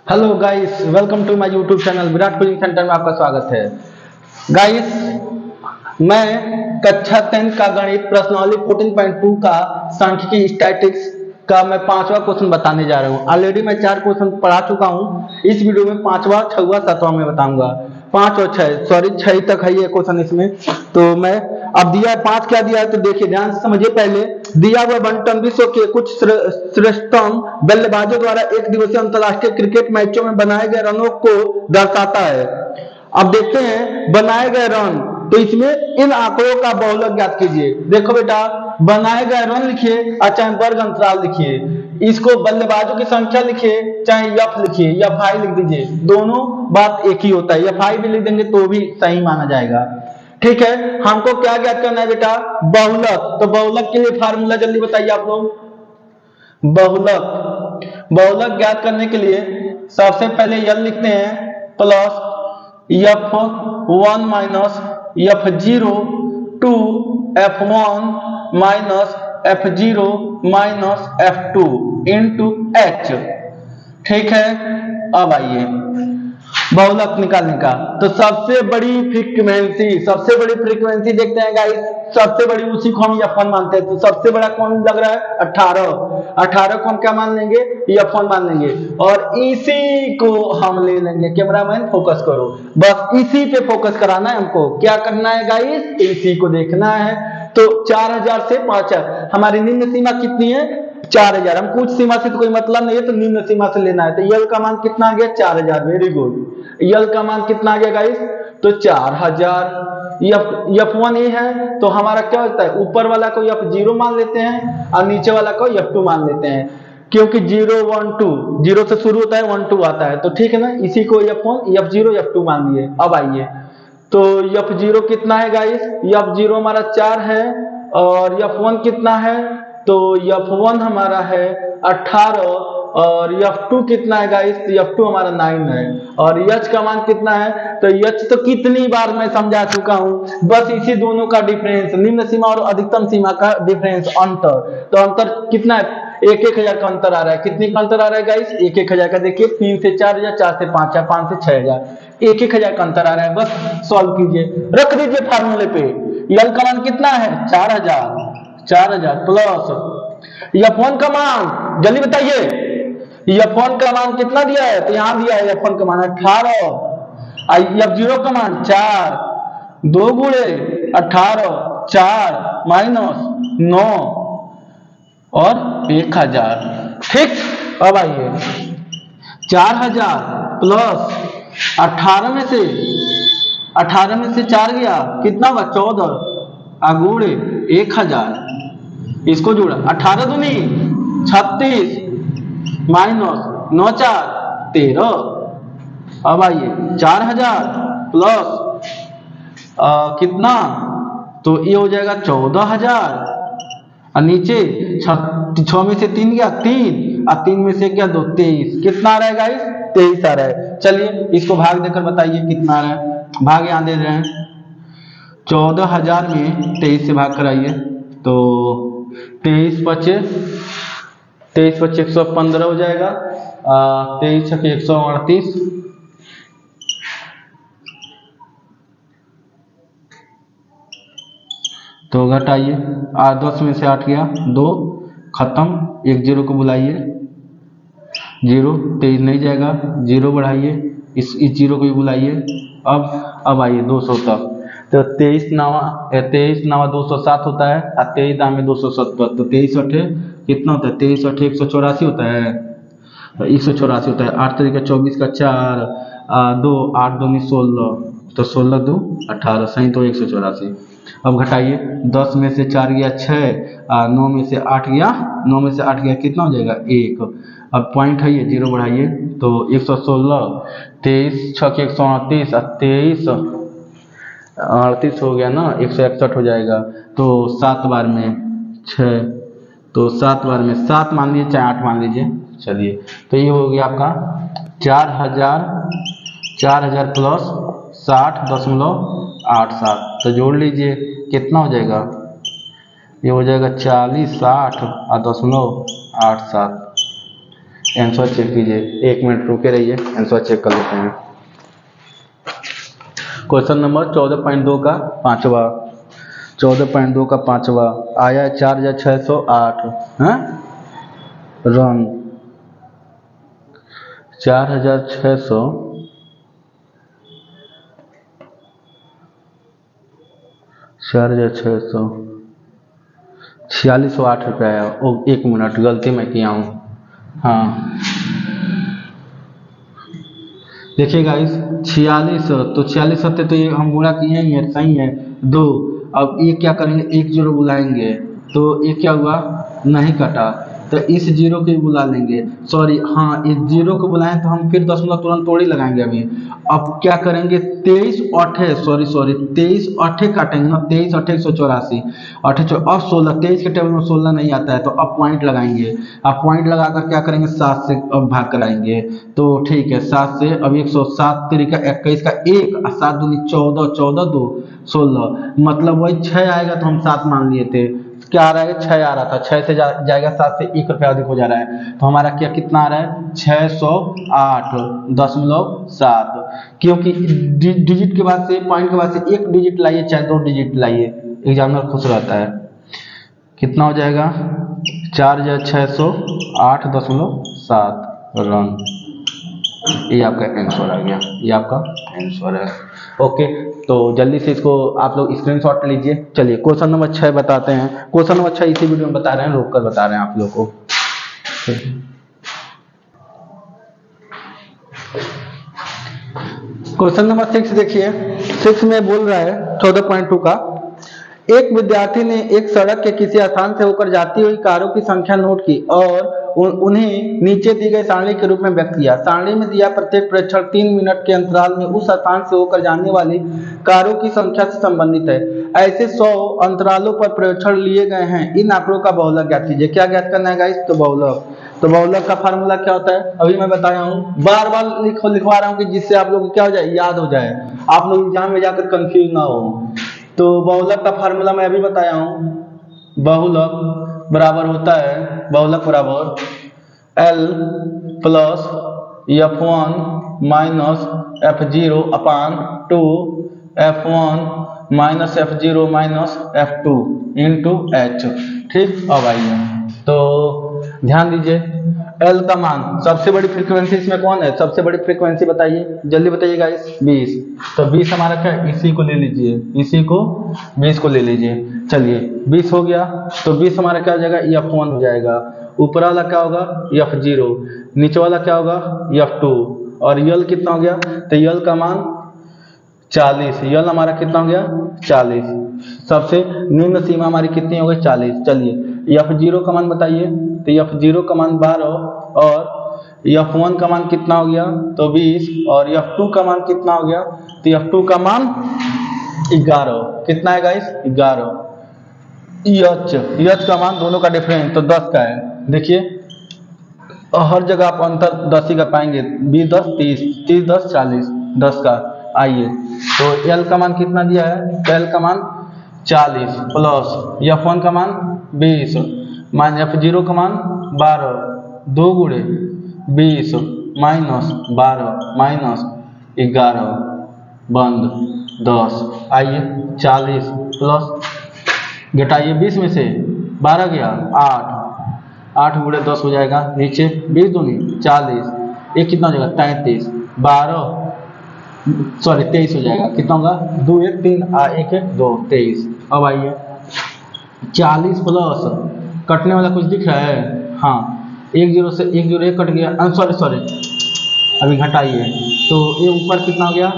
Hello guys, welcome to my YouTube channel Virat coaching centre में आपका स्वागत है। गाइस, मैं कक्षा 10 का गणित प्रश्नावली 14.2 का सांख्यिकी स्टैटिक्स का मैं 5वां क्वेश्चन बताने जा रहा हूँ। ऑलरेडी मैं 4 क्वेश्चन पढ़ा चुका हूँ। इस वीडियो में 5वां, 6वां, 7वां में बताऊंगा। 5 और 6 तक है ये क्वेश्चन इसमें। तो मैं अब दिया है 5, क्या दिया है तो देखिए ध्यान से समझिए। पहले दिया हुआ बंटन विश्व के कुछ श्रेष्ठतम बल्लेबाजों द्वारा एक दिवसीय अंतरराष्ट्रीय क्रिकेट मैचों में बनाए गए रनों को दर्शाता है। अब देखते हैं बनाए गए रन, तो इसमें इन आंकड़ों का बहुलक ज्ञात कीजिए। देखो बेटा, बनाए गए रन लिखिए और चाहे वर्ग अंतराल लिखिए। इसको बल्लेबाजों की संख्या लिखिए चाहे एफ लिखिए, एफ आई लिख दीजिए, दोनों बात एक ही होता है। एफ आई भी लिख देंगे तो भी सही माना जाएगा। ठीक है, हमको क्या ज्ञात करना है बेटा? बहुलक। तो बहुलक के लिए फार्मूला जल्दी बताइए आप लोग। बहुलक ज्ञात करने के लिए सबसे पहले यल लिखते हैं plus f1 minus f0 two f1 minus f0 minus f2 into h। ठीक है, अब आइए बहुलक निकालने का। तो सबसे बड़ी फ्रीक्वेंसी देखते हैं गाइस। सबसे बड़ी उसी को हम f1 मानते हैं। तो सबसे बड़ा कौन लग रहा है? 18 को हम क्या मान लेंगे? f1 मान लेंगे और इसी को हम ले लेंगे। कैमरामैन फोकस करो, बस इसी पे फोकस कराना है हमको। क्या करना है गाइस? इसी को देखना है। तो 4000 से 5000 हमारी निम्न सीमा कितनी है? 4000। हम कुछ सीमा से तो कोई मतलब नहीं है, तो निम्न सीमा से लेना है। तो यल का मान कितना आ गया? 4000। Very good. यल का मान कितना आ गया गाइस? तो 4000। f1 ये है तो हमारा क्या होता है? ऊपर वाला को f0 मान लेते हैं और नीचे वाला को f2 मान लेते हैं, क्योंकि 0 1 2 0 से शुरू होता है 1 2 आता है। तो ठीक है ना, इसी को f1 f0 f2 मान लिए। अब आइए, तो f0 कितना है गाइस? f0 हमारा 4 है और f1 कितना है? तो f1 हमारा है 18 और f2 कितना है गाइस? तो f2 हमारा 9 है। और h का मान कितना है? तो h तो कितनी बार मैं समझा चुका हूं, बस इसी दोनों का डिफरेंस, निम्न सीमा और अधिकतम सीमा का डिफरेंस, अंतर। तो अंतर कितना है? 1000 का अंतर आ रहा है। कितने का अंतर आ रहा है गाइस? 1000 का। देखिए 3 से 4000, 4 से 5000, 5 से 6000, 1000 का अंतर आ रहा है। बस सॉल्व कीजिए, रख दीजिए फार्मूले पे। यल का मान कितना है? 4000 प्लस f1 का मान जल्दी बताइए। f1 का मान कितना दिया है? तो यहां दिया है f1 का मान 18, f0 का मान 4, 2 गुणे 18, 4 माइनस 9 और 1000। ठीक, अब आइए 4000 प्लस 18 में से 4 गया, कितना होगा? 14 गुणे 1000, इसको जोड़ा 18 दूनी 36 माइनस 9 4 13। अब आइए 4000 प्लस कितना? तो ये हो जाएगा 14000 और नीचे 6 में से 3 गया 3 और 3 में से क्या 2 23। कितना आ रहा है गाइस? 23 आ रहा है। चलिए इसको भाग देकर बताइए कितना आ रहा है। भाग यहां दे रहे हैं, 14000 में 23 से भाग कराइए तो 23 बचे 115 हो जाएगा। 23 छके 138, तो घटाइए 10 में से 8 गया 2, खत्म। 1 0 को बुलाइए, 0 23 नहीं जाएगा, 0 बढ़ाइए, इस 0 को भी बुलाइए। अब आइए 200 तक। तो 23 नावा 207 होता है और 23 दाम में 270। तो 23 अठे कितना होता है? 23 अठे 184 होता है, 184 होता है। 8 तरीका 24 का 4 2 8 2 16, तो 16 2 18, सही तो 184। अब घटाइए, 10 में से 4 गया 6, 9 में से 8 गया कितना हो जाएगा? 1। अब पॉइंट है ये, 0 बढ़ाइए तो 116, 23 छके 138 और 23 38 हो गया ना, 161 हो जाएगा। तो 7 बार में 6, तो 7 बार में 7 मान लीजिए चाहे 8 मान लीजिए। चलिए, तो ये हो गया आपका 4000 प्लस 60.87। तो जोड़ लीजिए कितना हो जाएगा? ये हो जाएगा 40 60 और 0.87। आंसर चेक कीजिए, 1 मिनट रुके रहिए, आंसर चेक कर लेते हैं। क्वेश्चन नंबर 14.2 का पांचवा, 14.2 का पांचवा आया 4608 रन 4600 4608 रुपया आया। ओ 1 मिनट, गलती मैं किया हूँ। हाँ देखिए गाइस 46, तो 46 सत्ते तो ये हम गुणा किए ही है, सही है 2। अब ये क्या करेंगे, 1 जीरो बुलाएंगे तो ये क्या हुआ, नहीं कटा, तो इस जीरो को बुला लेंगे, सॉरी हाँ इस जीरो को बुलाएं तो हम फिर दशमलव तुरंत तोड़ ही लगाएंगे अभी। अब क्या करेंगे 23 8 सॉरी 23 8 काटेंगे ना, 23 8 184 8 अब 16, 23 के टेबल में 16 नहीं आता है तो अब पॉइंट लगाएंगे। अब पॉइंट लगाकर क्या करेंगे 7 से अब भाग कराएंगे, तो ठीक है 7 से अब 107 तरीका 21 का 1 7 दूनी 14 14 2 16, मतलब वही 6 आएगा तो हम 7 मान लिए थे, क्या आ रहा है 6 आ रहा था, 6 से जाएगा 7 से 1 रुपया अधिक हो जा रहा है, तो हमारा क्या कितना आ रहा है 608.7, क्योंकि डिजिट के बाद से पॉइंट के बाद से 1 डिजिट लाइए चाहे 2 डिजिट लाइए, एग्जामिनर खुश रहता है। कितना हो जाएगा 4608.7 रन, ये आपका आंसर आ गया, ये आपका आंसर है। ओके तो जल्दी से इसको आप लोग स्क्रीनशॉट लीजिए। चलिए क्वेश्चन नंबर 6 बताते हैं। क्वेश्चन नंबर 6 इसी वीडियो में बता रहे हैं, रोक कर बता रहे हैं आप लोग को। क्वेश्चन नंबर 6 देखिए, 6 में बोल रहा है 14.2 का, एक विद्यार्थी ने एक सड़क के किसी स्थान से होकर जाती हुई कारों की संख्या नोट की और उन्हें नीचे दी गई सारणी के रूप में व्यक्त किया। सारणी में दिया प्रत्येक प्रेक्षण 3 मिनट के अंतराल में उस स्थान से होकर जाने वाली कारों की संख्या से संबंधित है। ऐसे 100 अंतरालों पर प्रेक्षण लिए गए हैं। इन आंकड़ों का बहुलक ज्ञात कीजिए। क्या ज्ञात करना है गाइस, तो बहुलक का फार्मूला क्या होता है अभी मैं बताया हूँ, बार बार लिखवा रहा हूँ कि जिससे आप लोग को क्या हो जाए, याद हो जाए, आप लोग एग्जाम में जाकर कंफ्यूज ना हो। तो बहुलक का फार्मूला मैं अभी बताया हूँ, बहुलक बराबर होता है, बहुलक बराबर L plus F1 minus F0 अपान 2 F1 minus F0 minus F2 into H। ठीक, अब आइए तो ध्यान दीजिए, L का मान सबसे बड़ी फ्रीक्वेंसी इसमें कौन है, सबसे बड़ी फ्रीक्वेंसी बताइए, जल्दी बताइए गाइस, 20। तो 20 हमारा क्या, इसी को ले लीजिए, इसी को 20 को ले लीजिए। चलिए 20 हो गया, तो 20 हमारा क्या हो जाएगा, F1 हो जाएगा, ऊपर वाला क्या होगा F0, नीचे वाला क्या होगा F2, और यल कितना हो गया, तो यल का मान 40, यल हमारा कितना हो गया 40, सबसे निम्न सीमा हमारी कितनी हो गई 40। चलिए F0 का मान बताइए, तो F0 का मान 12 और F1 का मान कितना हो गया, तो 20, और F2 का मान कितना हो गया, तो F2 का मान 11, कितना है गाइस 11। एच का मान दोनों का डिफरेंस तो 10 का है। देखिए हर जगह आप अंतर 10 ही का पाएंगे, 20 10 30 30 10 40 10 का। आइए तो एल का मान कितना दिया है, एल का मान 40 प्लस F1 का मान 20 माइनस F0 का मान 12, 2 गुणे 20 माइनस 12 माइनस 11 बंद 10। आइए 40 प्लस घटाइए 20 में से 12 गया 8 गुणे 10 हो जाएगा, नीचे 20 दूनी 40, एक कितना हो जाएगा 33, 12 सॉरी 23 हो जाएगा, कितना होगा 2 1 3 1 1 2 23। अब आइए 40 प्लस कटने वाला कुछ दिख रहा है, हाँ 1 0 से 1 0 1 कट गया, सॉरी अभी घटाइए, तो ये ऊपर कितना हो गया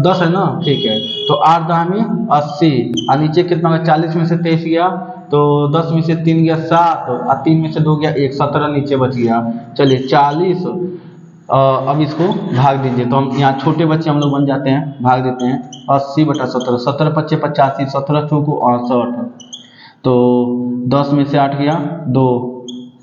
10 है ना, ठीक है, तो 8 दामी 80 और नीचे कितना होगा 40 में से 23 गया, तो 10 में से 3 गया 7 और 3 में से 2 गया 1, 17 नीचे बच गया। चलिए 40, अब इसको भाग दीजिए, तो हम यहाँ छोटे बच्चे हम लोग बन जाते हैं, भाग देते हैं 80/17, 17 25 85, 17 चौको 68, तो 10 में से 8 गया 2,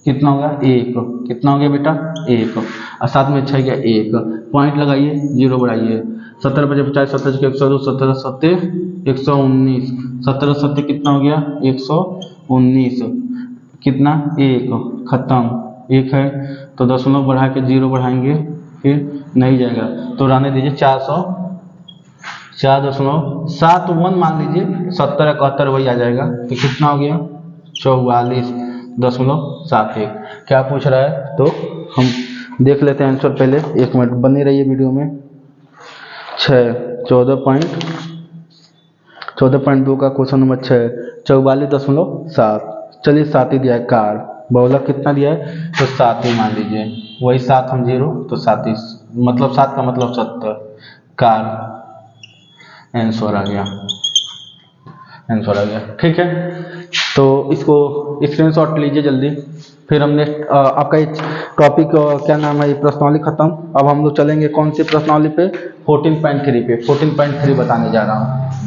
कितना हो गया 1, कितना हो गया बेटा 1, और 7 में 6 गया 1, पॉइंट लगाइए 0 बढ़ाइए, 17 25 50 17 102 17 7 119, 17 7 कितना हो गया 119, कितना 1 खत्म, 1 है तो दशमलव बढ़ा के 0 बढ़ाएंगे फिर नहीं जाएगा तो रहने दीजिए 4.71 मान लीजिए, 70-71 वही आ जाएगा। तो कितना हो गया 44.71। क्या पूछ रहा है तो हम देख लेते हैं आंसर पहले, 1 मिनट बनी रहिए वीडियो में। 14.2 का क्वेश्चन नंबर 6, 44.7। चलिए 7 ही दिया है। कार बहुलक कितना दिया है तो 7 ही मान लीजिए, वही 7 हम 0 तो 7 ही, मतलब 7 का मतलब 70। कार आंसर आ गया, ठीक है। तो इसको स्क्रीनशॉट लीजिए जल्दी। फिर हमने आपका ये टॉपिक क्या नाम है, ये प्रश्नावली खत्म। अब हम लोग चलेंगे कौन सी प्रश्नावली पे, 14.3 पे। 14.3 बताने जा रहा हूँ।